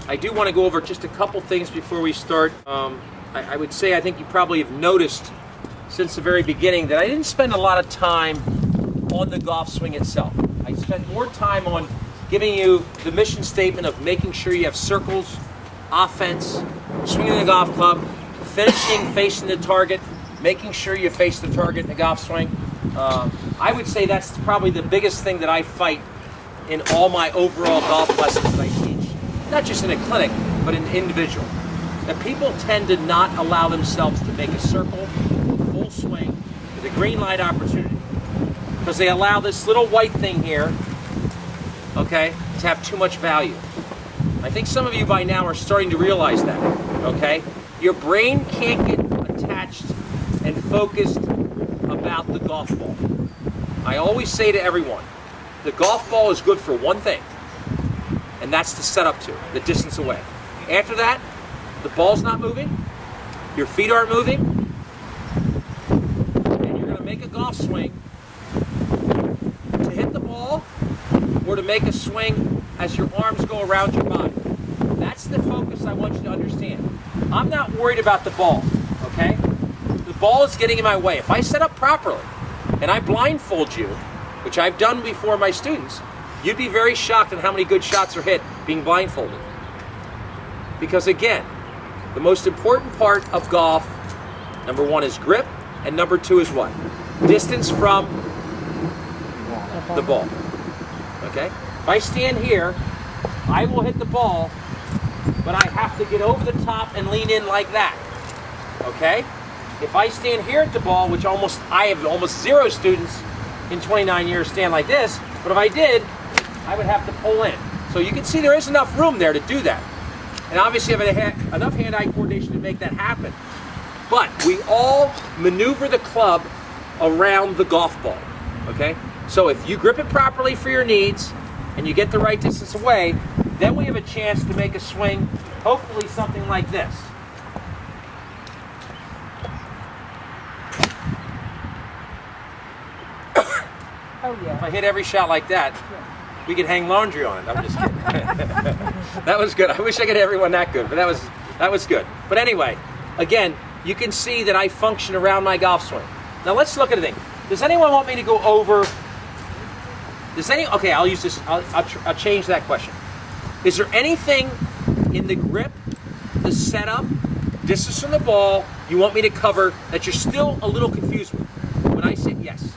I do want to go over just a couple things before we start. I would say I think you probably have noticed since the very beginning that I didn't spend a lot of time on the golf swing itself. I spent more time on giving you the mission statement of making sure you have circles, offense, swinging the golf club, finishing facing the target, making sure you face the target in the golf swing. I would say that's probably the biggest thing that I fight in all my overall golf lessons that I teach. Not just in a clinic, but in individual. That people tend to not allow themselves to make a circle, a full swing, with a green light opportunity. Because they allow this little white thing here, okay, to have too much value. I think some of you by now are starting to realize that, okay? Your brain can't get attached and focused about the golf ball. I always say to everyone, the golf ball is good for one thing, and that's the setup to, the distance away. After that, the ball's not moving, your feet aren't moving, and you're gonna make a golf swing to hit the ball or to make a swing as your arms go around your body. That's the focus I want you to understand. I'm not worried about the ball, okay? The ball is getting in my way. If I set up properly and I blindfold you, which I've done before my students, you'd be very shocked at how many good shots are hit being blindfolded. Because again, the most important part of golf, number one is grip, and number two is what? Distance from the ball. Okay? If I stand here, I will hit the ball, but I have to get over the top and lean in like that. Okay? If I stand here at the ball, which I have almost zero students in 29 years stand like this, but if I did, I would have to pull in. So you can see there is enough room there to do that. And obviously I have enough hand-eye coordination to make that happen. But we all maneuver the club around the golf ball, okay? So if you grip it properly for your needs and you get the right distance away, then we have a chance to make a swing, hopefully something like this. Oh yeah. If I hit every shot like that, we could hang laundry on it. I'm just kidding. That was good. I wish I could hit everyone that good, but that was good. But anyway, again, you can see that I function around my golf swing. Now let's look at a thing. Does anyone want me to go over? Okay, I'll use this. I'll change that question. Is there anything in the grip, the setup, distance from the ball you want me to cover that you're still a little confused with? When I say yes.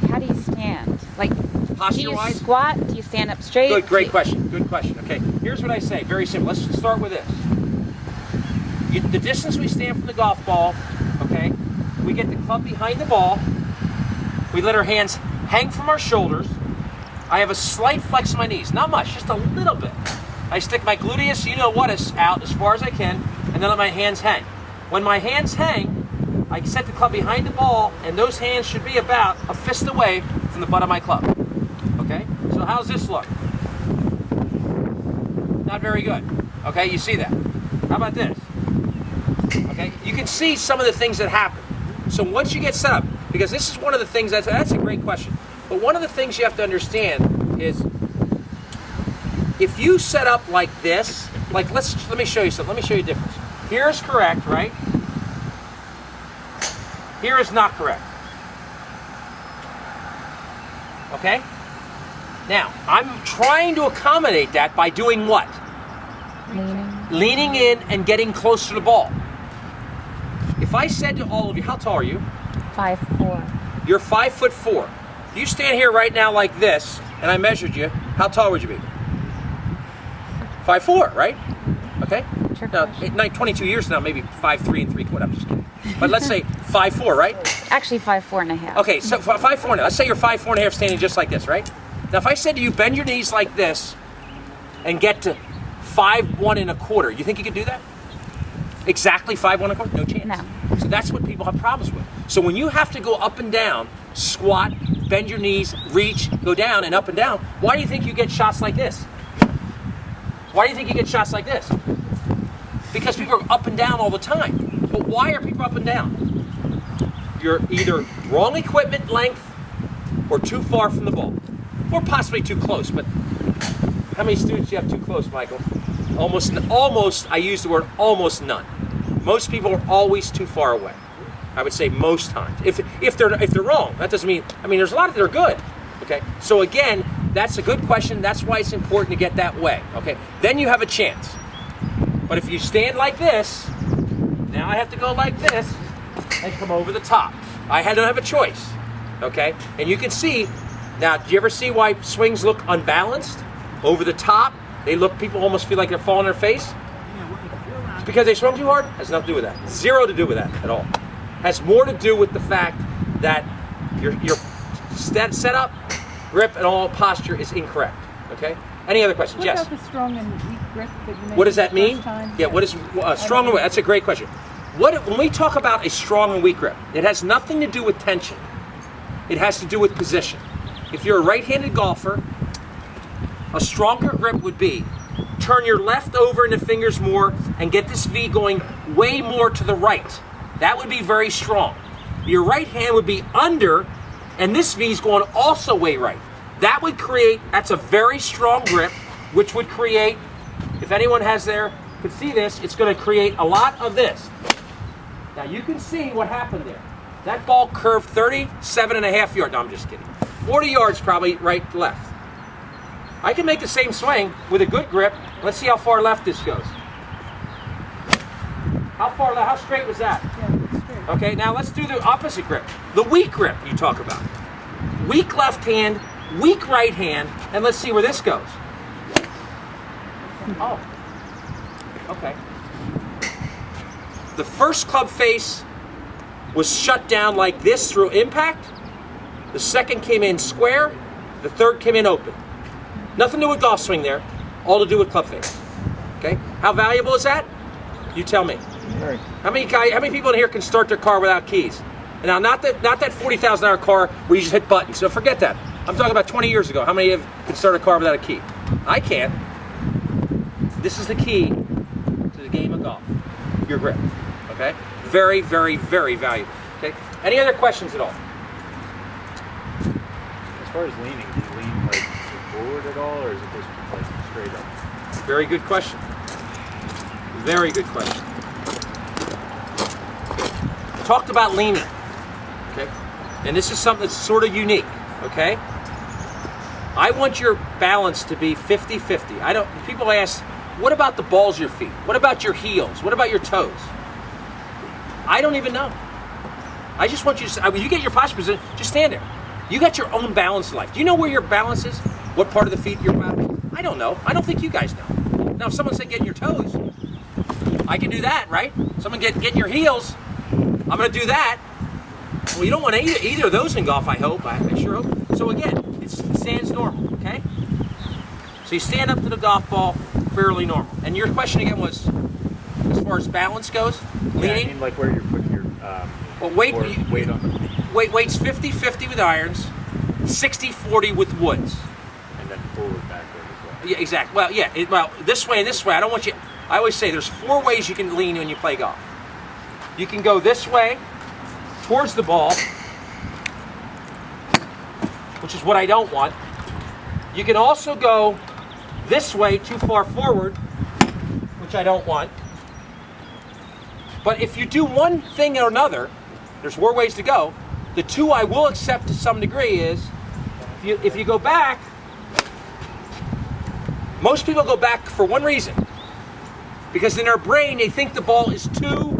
How do you stand? Like, do you Posture-wise? squat? Do you stand up straight? Good, great question. Good question. Okay, here's what I say. Very simple. Let's start with this. The distance we stand from the golf ball, okay, we get the club behind the ball. We let our hands hang from our shoulders. I have a slight flex in my knees. Not much, just a little bit. I stick my gluteus, you know what, is out as far as I can, and then let my hands hang. When my hands hang, I set the club behind the ball, and those hands should be about a fist away from the butt of my club. Okay? So how's this look? Not very good. Okay, you see that? How about this? Okay, you can see some of the things that happen. So once you get set up, because this is one of the things, that's a great question, but one of the things you have to understand is if you set up like this, like let me show you something, let me show you a difference. Here is correct, right? Here is not correct. Okay? Now, I'm trying to accommodate that by doing what? Leaning in and getting close to the ball. If I said to all of you, how tall are you? 5'4". You're 5'4". If you stand here right now like this, and I measured you, how tall would you be? 5'4", right? Okay? Now, 22 years now, maybe 5'3" and 3/4. I'm just kidding. But let's say 5'4", right? Actually 5'4.5". Okay, so 5'4" now. Let's say you're 5'4.5" standing just like this, right? Now, if I said to you, bend your knees like this and get to 5'1¼ you think you could do that? Exactly 5'1¼ No chance. No. So that's what people have problems with. So when you have to go up and down, squat, bend your knees, reach, go down and up and down, why do you think you get shots like this? Why do you think you get shots like this? Because people are up and down all the time. But why are people up and down? You're either wrong equipment length or too far from the ball. Or possibly too close, but how many students do you have too close, Michael? Almost, I use the word almost none. Most people are always too far away. I would say most times. If they're wrong, that doesn't mean, there's a lot that are good. Okay, so again, that's a good question. That's why it's important to get that way. Okay, then you have a chance. But if you stand like this, now I have to go like this and come over the top. I don't have a choice. Okay, and you can see, now, do you ever see why swings look unbalanced? Over the top, people almost feel like they're falling on their face. It's because they swung too hard? Has nothing to do with that. Zero to do with that at all. Has more to do with the fact that your setup, grip, and all posture is incorrect. Okay? Any other questions? What Yes? about the strong and weak grip that you made? What does that the mean? first time? Yeah, what is strong and weak? That's a great question. When we talk about a strong and weak grip, it has nothing to do with tension. It has to do with position. If you're a right-handed golfer, a stronger grip would be turn your left over in the fingers more and get this V going way more to the right. That would be very strong. Your right hand would be under, and this V is going also way right. That's a very strong grip, which would create, if anyone could see this, it's going to create a lot of this. Now you can see what happened there. That ball curved 37.5 yards. No, I'm just kidding. 40 yards probably right, left. I can make the same swing with a good grip. Let's see how far left this goes. How far left? How straight was that? Yeah, straight. Okay, now let's do the opposite grip. The weak grip you talk about. Weak left hand, weak right hand, and let's see where this goes. Oh, okay. The first club face was shut down like this through impact. The second came in square. The third came in open. Nothing to do with golf swing there. All to do with club face. Okay? How valuable is that? You tell me. Right. How many people in here can start their car without keys? And now, not that $40,000 car where you just hit buttons. So forget that. I'm talking about 20 years ago. How many of you can start a car without a key? I can't. This is the key to the game of golf. Your grip. Okay? Very, very, very valuable. Okay? Any other questions at all? As far as leaning, do you lean like forward at all, or is it just like straight up? Very good question. Very good question. Talked about leaning. Okay? And this is something that's sort of unique. Okay? I want your balance to be 50-50. People ask, what about the balls of your feet? What about your heels? What about your toes? I don't even know. I just want you to, when you get your posture position, just stand there. You got your own balance in life. Do you know where your balance is? What part of the feet you're about? I don't know. I don't think you guys know. Now, if someone said get in your toes, I can do that, right? Someone get in your heels, I'm going to do that. Well, you don't want either of those in golf, I hope. I sure hope. So again, it stands normal, okay? So you stand up to the golf ball fairly normal. And your question again was, as far as balance goes, leaning? Yeah, I mean like where you're putting your weight on the feet. Weight's 50-50 with irons, 60-40 with woods. And then forward, backward as well. Yeah, exactly. Well, yeah. This way and this way. I don't want you. I always say there's 4 ways you can lean when you play golf. You can go this way, towards the ball, which is what I don't want. You can also go this way, too far forward, which I don't want. But if you do one thing or another, there's 4 ways to go. The 2 I will accept to some degree is, if you go back, most people go back for one reason. Because in their brain, they think the ball is too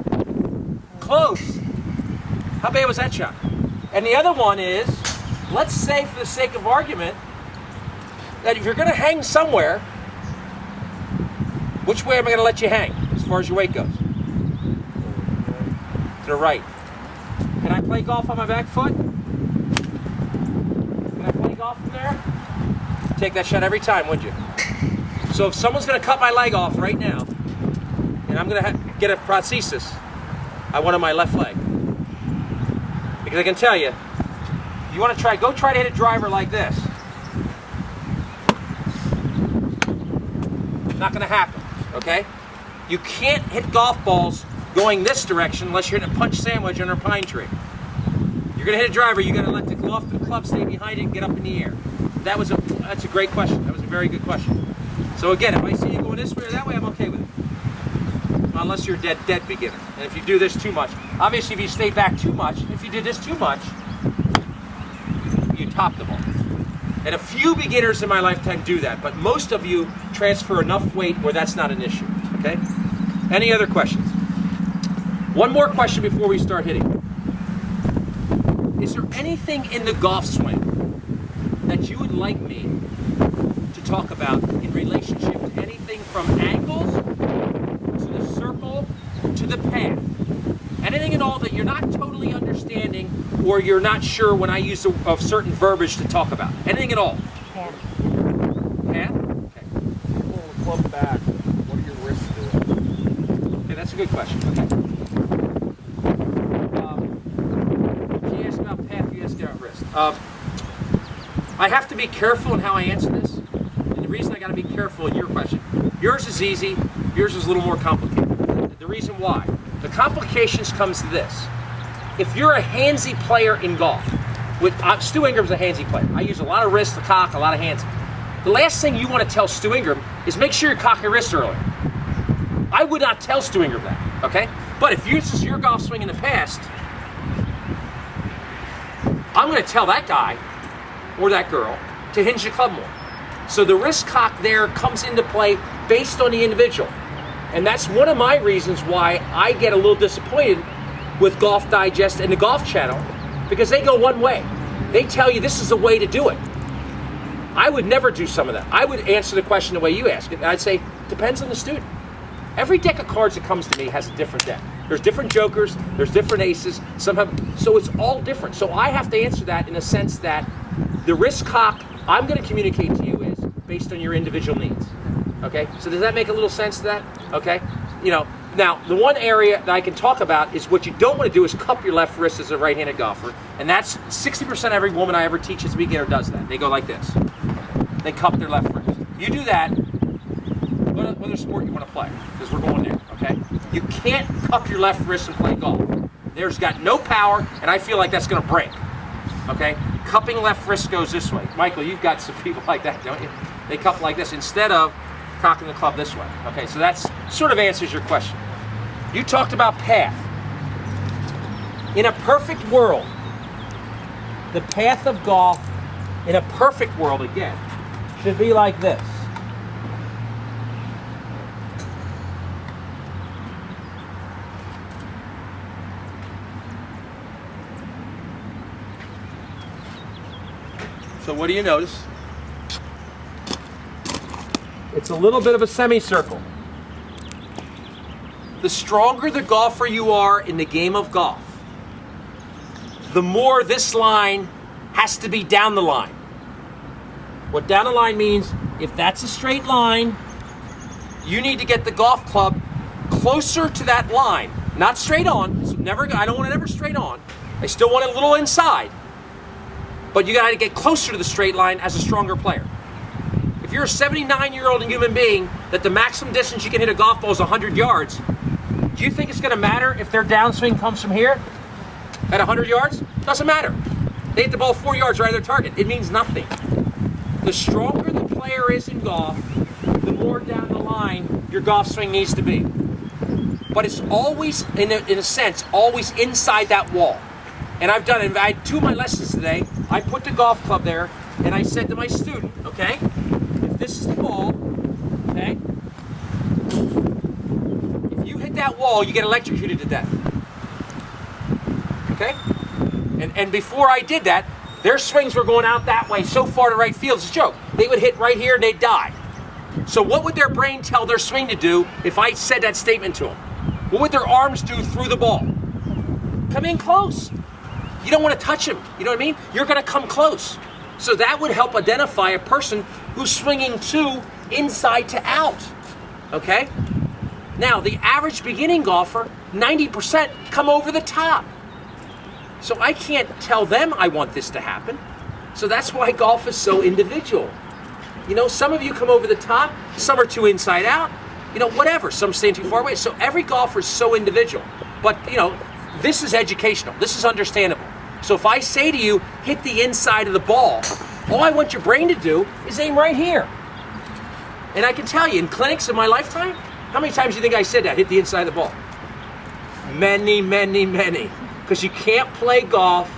close. How bad was that shot? And the other one is, let's say for the sake of argument, that if you're going to hang somewhere, which way am I going to let you hang as far as your weight goes? To the right. Can I play golf on my back foot? Can I play golf from there? Take that shot every time, wouldn't you? So if someone's going to cut my leg off right now, and I'm going to get a prosthesis, I want on my left leg. Because I can tell you, if you want to try, go try to hit a driver like this. Not going to happen, okay? You can't hit golf balls going this direction unless you're hitting a punch sandwich under a pine tree. You're going to hit a driver, you got to let the off the club stay behind it and get up in the air. That's a great question. That was a very good question. So again, if I see you going this way or that way, I'm unless you're a dead beginner. And if you do this too much, obviously if you stay back too much, if you did this too much, you top the ball. And a few beginners in my lifetime do that, but most of you transfer enough weight where that's not an issue, okay? Any other questions? One more question before we start hitting. Is there anything in the golf swing that you would like me to talk about in relationship to anything from angles to the circle to the path? Anything at all that you're not totally understanding or you're not sure when I use a certain verbiage to talk about? Anything at all? Path. Path? Okay. Pull the club back. What are your wrists doing? Okay, that's a good question. Okay. She asked about path, you asked about wrist. I have to be careful in how I answer this. And the reason I got to be careful in your question, yours is easy, yours is a little more complicated. The reason why. The complications comes to this. If you're a handsy player in golf, Stu Ingram's a handsy player. I use a lot of wrist, a cock, a lot of hands. The last thing you want to tell Stu Ingram is make sure you cock your wrist earlier. I would not tell Stu Ingram that, okay? But if this is your golf swing in the past, I'm going to tell that guy or that girl to hinge the club more. So the wrist cock there comes into play based on the individual. And that's one of my reasons why I get a little disappointed with Golf Digest and the Golf Channel, because they go one way. They tell you this is the way to do it. I would never do some of that. I would answer the question the way you ask it. I'd say, depends on the student. Every deck of cards that comes to me has a different deck. There's different jokers, there's different aces, so it's all different. So I have to answer that in a sense that the wrist cock I'm going to communicate to you is based on your individual needs. Okay, so does that make a little sense to that? Okay, now the one area that I can talk about is what you don't want to do is cup your left wrist as a right-handed golfer, and that's 60% of every woman I ever teach as a beginner does that. They go like this. They cup their left wrist. You do that, what other sport you want to play? Because we're going there, okay? You can't cup your left wrist and play golf. There's got no power, and I feel like that's going to break, okay? Cupping left wrist goes this way. Michael, you've got some people like that, don't you? They cup like this instead of cocking the club this way. Okay, so that's sort of answers your question. You talked about path. In a perfect world, the path of golf, in a perfect world again, should be like this. So what do you notice? It's a little bit of a semicircle. The stronger the golfer you are in the game of golf, the more this line has to be down the line. What down the line means, if that's a straight line, you need to get the golf club closer to that line. Not straight on. So I don't want it ever straight on. I still want it a little inside. But you got to get closer to the straight line as a stronger player. If you're a 79-year-old human being that the maximum distance you can hit a golf ball is 100 yards, do you think it's going to matter if their downswing comes from here at 100 yards? Doesn't matter. They hit the ball 4 yards right at their target. It means nothing. The stronger the player is in golf, the more down the line your golf swing needs to be. But it's always, in a sense, always inside that wall. And I've done it. I had 2 of my lessons today. I put the golf club there, and I said to my student, okay, if this is the ball, okay, if you hit that wall, you get electrocuted to death. Okay? And before I did that, their swings were going out that way so far to right field. It's a joke. They would hit right here and they'd die. So what would their brain tell their swing to do if I said that statement to them? What would their arms do through the ball? Come in close. You don't want to touch him. You know what I mean? You're going to come close. So that would help identify a person who's swinging to inside to out. Okay? Now, the average beginning golfer, 90% come over the top. So I can't tell them I want this to happen. So that's why golf is so individual. You know, some of you come over the top, some are too inside out, you know, whatever. Some staying too far away. So every golfer is so individual. But, you know, this is educational. This is understandable. So if I say to you, hit the inside of the ball, all I want your brain to do is aim right here. And I can tell you, in clinics in my lifetime, How many times do you think I said that? Hit the inside of the ball. Many, many, many. Because you can't play golf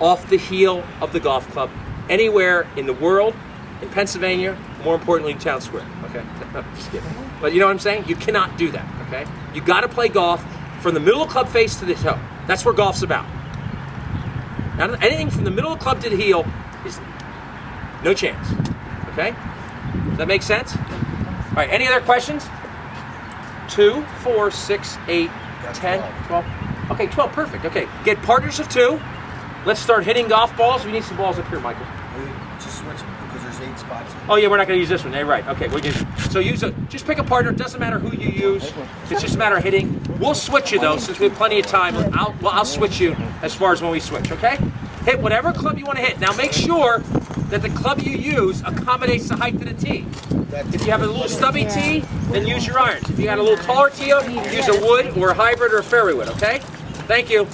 off the heel of the golf club anywhere in the world, in Pennsylvania, more importantly in Town Square. Okay? Just kidding. But you know what I'm saying? You cannot do that. Okay? You got to play golf from the middle of club face to the toe. That's where golf's about. Now, anything from the middle of club to the heel is no chance. Okay? Does that make sense? All right, any other questions? 2, 4, 6, 8, 10, 12. Okay, 12, perfect. Okay, get partners of 2. Let's start hitting golf balls. We need some balls up here, Michael. Just switch because there's 8 spots. Oh yeah, we're not going to use this one. Yeah, right. Okay, just pick a partner. It doesn't matter who you use. It's just a matter of hitting. We'll switch you though, since we have plenty of time. I'll switch you as far as when we switch. Okay? Hit whatever club you want to hit. Now make sure that the club you use accommodates the height of the tee. If you have a little stubby tee, then use your irons. If you got a little taller tee, use a wood or a hybrid or a fairway wood. Okay? Thank you.